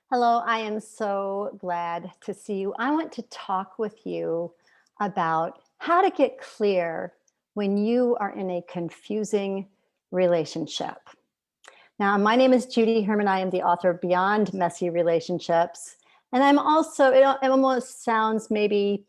Hello, I am so glad to see you. I want to talk with you about how to get clear when you are in a confusing relationship. Now, my name is Judy Herman. I am the author of Beyond Messy Relationships. And I'm also, it almost sounds maybe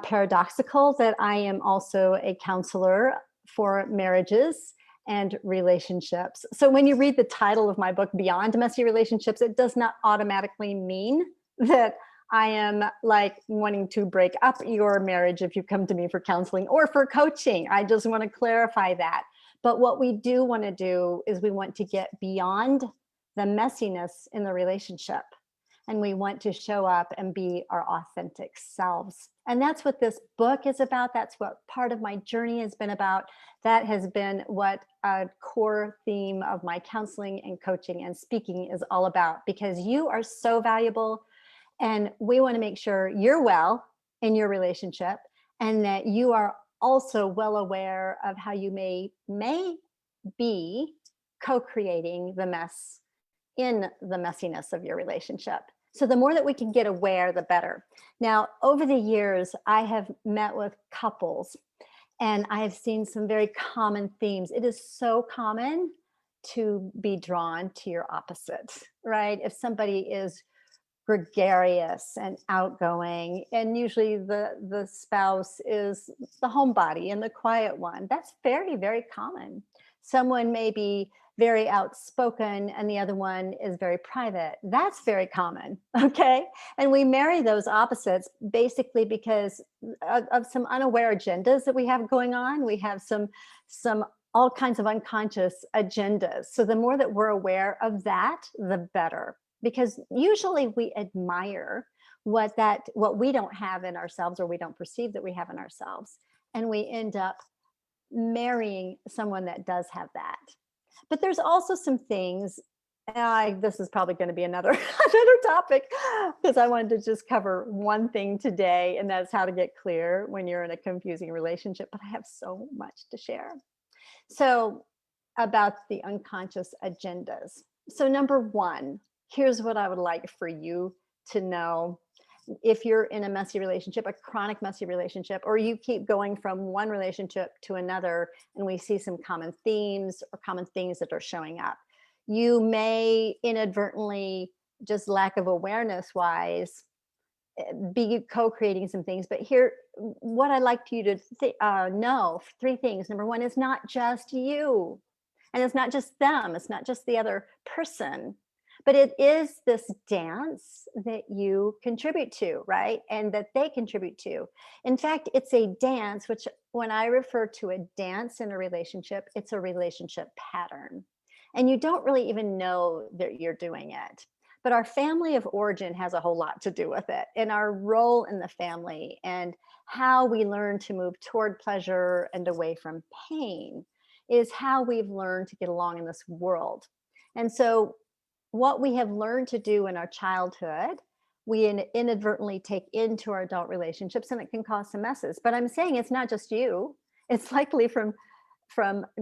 paradoxical that I am also a counselor for marriages and relationships. So when you read the title of my book, Beyond Messy Relationships, it does not automatically mean that I am like wanting to break up your marriage if you come to me for counseling or for coaching. I just want to clarify that. But what we do want to do is we want to get beyond the messiness in the relationship. And we want to show up and be our authentic selves. And that's what this book is about. That's what part of my journey has been about. That has been what a core theme of my counseling and coaching and speaking is all about, because you are so valuable. And we want to make sure you're well in your relationship and that you are also well aware of how you may be co-creating the mess in the messiness of your relationship. So the more that we can get aware, the better. Now, over the years, I have met with couples and I have seen some very common themes. It is so common to be drawn to your opposite, right? If somebody is gregarious and outgoing, and usually the spouse is the homebody and the quiet one, that's very, very common. Someone may be very outspoken and the other one is very private. That's very common, okay? And we marry those opposites basically because of some unaware agendas that we have going on. We have some all kinds of unconscious agendas. So the more that we're aware of that, the better. Because usually we admire what we don't have in ourselves or we don't perceive that we have in ourselves. And we end up marrying someone that does have that. But there's also some things, this is probably going to be another topic because I wanted to just cover one thing today, and that's how to get clear when you're in a confusing relationship. But I have so much to share. So about the unconscious agendas. So number one, here's what I would like for you to know. If you're in a messy relationship, a chronic messy relationship, or you keep going from one relationship to another, and we see some common themes or common things that are showing up, you may inadvertently, just lack of awareness wise, be co-creating some things. But here, what I'd like you to know, three things. Number one, it's not just you, and it's not just them. It's not just the other person. But it is this dance that you contribute to, right? And that they contribute to. In fact, it's a dance, which when I refer to a dance in a relationship, it's a relationship pattern. And you don't really even know that you're doing it. But our family of origin has a whole lot to do with it, and our role in the family and how we learn to move toward pleasure and away from pain is how we've learned to get along in this world. And so what we have learned to do in our childhood, we inadvertently take into our adult relationships, and it can cause some messes. But I'm saying it's not just you. It's likely from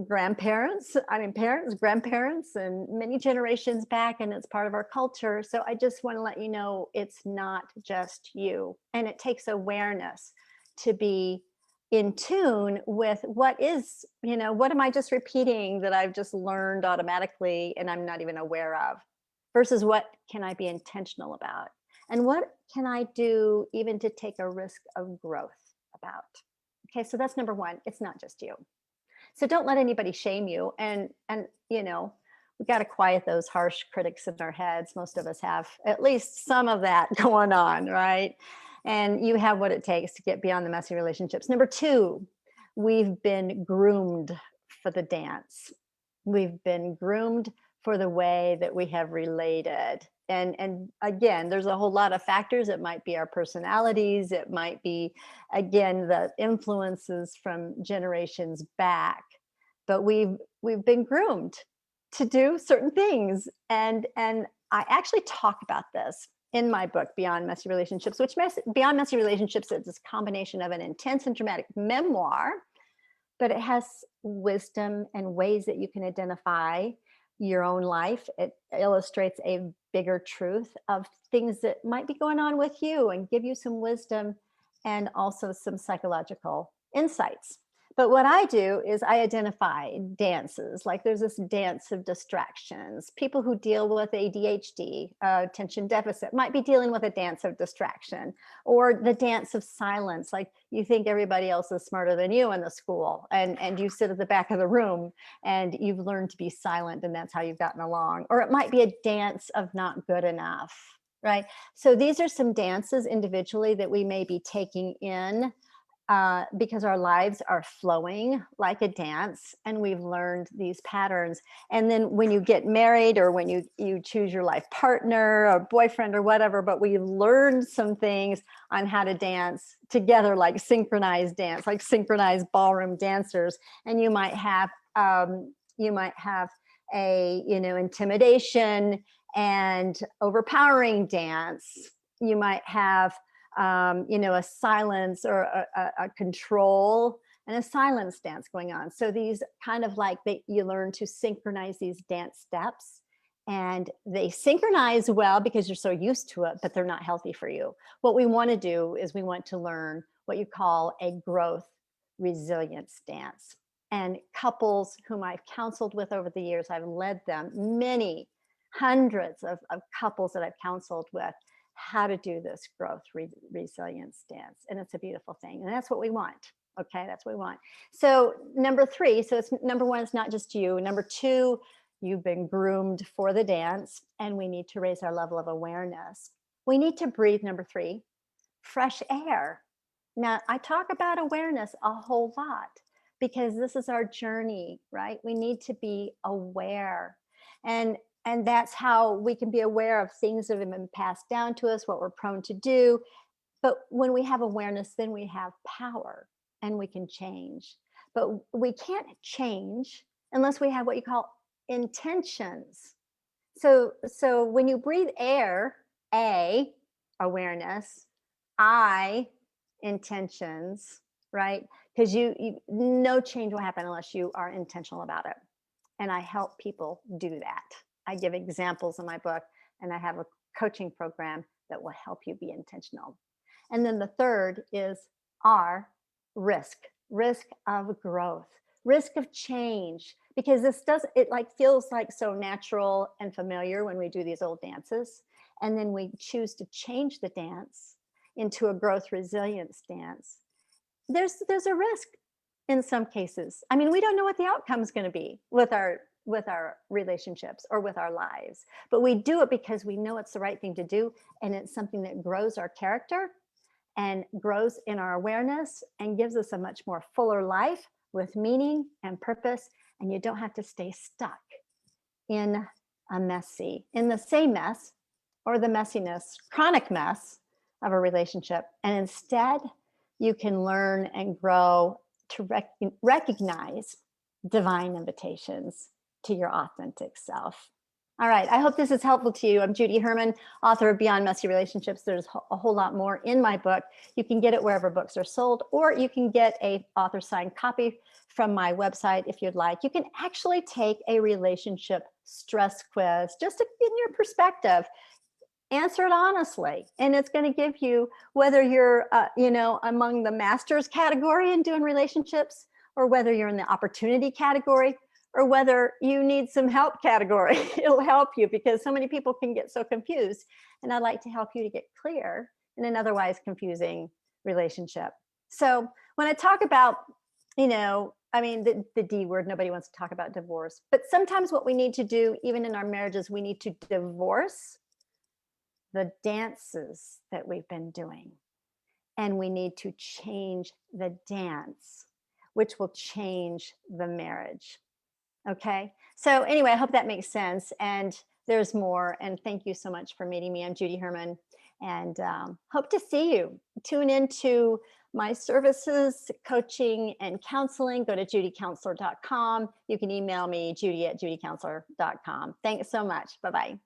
grandparents, parents, grandparents, and many generations back, and it's part of our culture. So I just want to let you know it's not just you. And it takes awareness to be in tune with what is, what am I just repeating that I've just learned automatically and I'm not even aware of? Versus what can I be intentional about? And what can I do even to take a risk of growth about? Okay, so that's number one. It's not just you. So don't let anybody shame you. And we got to quiet those harsh critics in our heads. Most of us have at least some of that going on, right? And you have what it takes to get beyond the messy relationships. Number two, we've been groomed for the dance. We've been groomed for the way that we have related. And again, there's a whole lot of factors. It might be our personalities. It might be, again, the influences from generations back. But we've been groomed to do certain things. And I actually talk about this in my book, Beyond Messy Relationships, Beyond Messy Relationships is this combination of an intense and dramatic memoir, but it has wisdom and ways that you can identify your own life. It illustrates a bigger truth of things that might be going on with you and give you some wisdom and also some psychological insights. But what I do is I identify dances, like there's this dance of distractions. People who deal with ADHD, attention deficit, might be dealing with a dance of distraction, or the dance of silence. Like you think everybody else is smarter than you in the school, and you sit at the back of the room and you've learned to be silent, and that's how you've gotten along. Or it might be a dance of not good enough, right? So these are some dances individually that we may be taking in because our lives are flowing like a dance, and we've learned these patterns. And then when you get married, or when you choose your life partner or boyfriend or whatever, but we learned some things on how to dance together, like synchronized dance, like synchronized ballroom dancers. And you might have a, intimidation and overpowering dance. You might have a silence or a control and a silence dance going on. So these kind of like you learn to synchronize these dance steps, and they synchronize well because you're so used to it, but they're not healthy for you. What we want to do is we want to learn what you call a growth resilience dance. And couples whom I've counseled with over the years, I've led them, many hundreds of couples that I've counseled with, how to do this growth resilience dance. And it's a beautiful thing. And that's what we want. Okay, that's what we want. So number 3, so it's number 1, it's not just you. Number 2, you've been groomed for the dance, and we need to raise our level of awareness. We need to breathe, number 3, fresh air. Now, I talk about awareness a whole lot because this is our journey, right? We need to be aware. And that's how we can be aware of things that have been passed down to us, what we're prone to do. But when we have awareness, then we have power and we can change. But we can't change unless we have what you call intentions. So when you breathe air, A, awareness, I, intentions, right? Because no change will happen unless you are intentional about it. And I help people do that. I give examples in my book, and I have a coaching program that will help you be intentional. And then the third is R, risk of growth, risk of change, because it feels like so natural and familiar when we do these old dances. And then we choose to change the dance into a growth resilience dance. There's a risk in some cases. I mean, we don't know what the outcome is going to be with our relationships or with our lives, but we do it because we know it's the right thing to do, and it's something that grows our character and grows in our awareness and gives us a much more fuller life with meaning and purpose. And you don't have to stay stuck in the same mess or the messiness, chronic mess of a relationship. And instead, you can learn and grow to recognize divine invitations to your authentic self. All right, I hope this is helpful to you. I'm Judy Herman, author of Beyond Messy Relationships. There's a whole lot more in my book. You can get it wherever books are sold, or you can get a author signed copy from my website if you'd like. You can actually take a relationship stress quiz just to get your perspective. Answer it honestly, and it's going to give you whether you're among the masters category in doing relationships, or whether you're in the opportunity category, or whether you need some help category. It'll help you, because so many people can get so confused, and I'd like to help you to get clear in an otherwise confusing relationship. So when I talk about, the D word, nobody wants to talk about divorce, but sometimes what we need to do, even in our marriages, we need to divorce the dances that we've been doing, and we need to change the dance, which will change the marriage. Okay, so anyway, I hope that makes sense, and there's more. And thank you so much for meeting me. I'm Judy Herman, and hope to see you. Tune into my services, coaching and counseling. Go to judycounselor.com. You can email me, judy@judycounselor.com. Thanks so much. Bye-bye.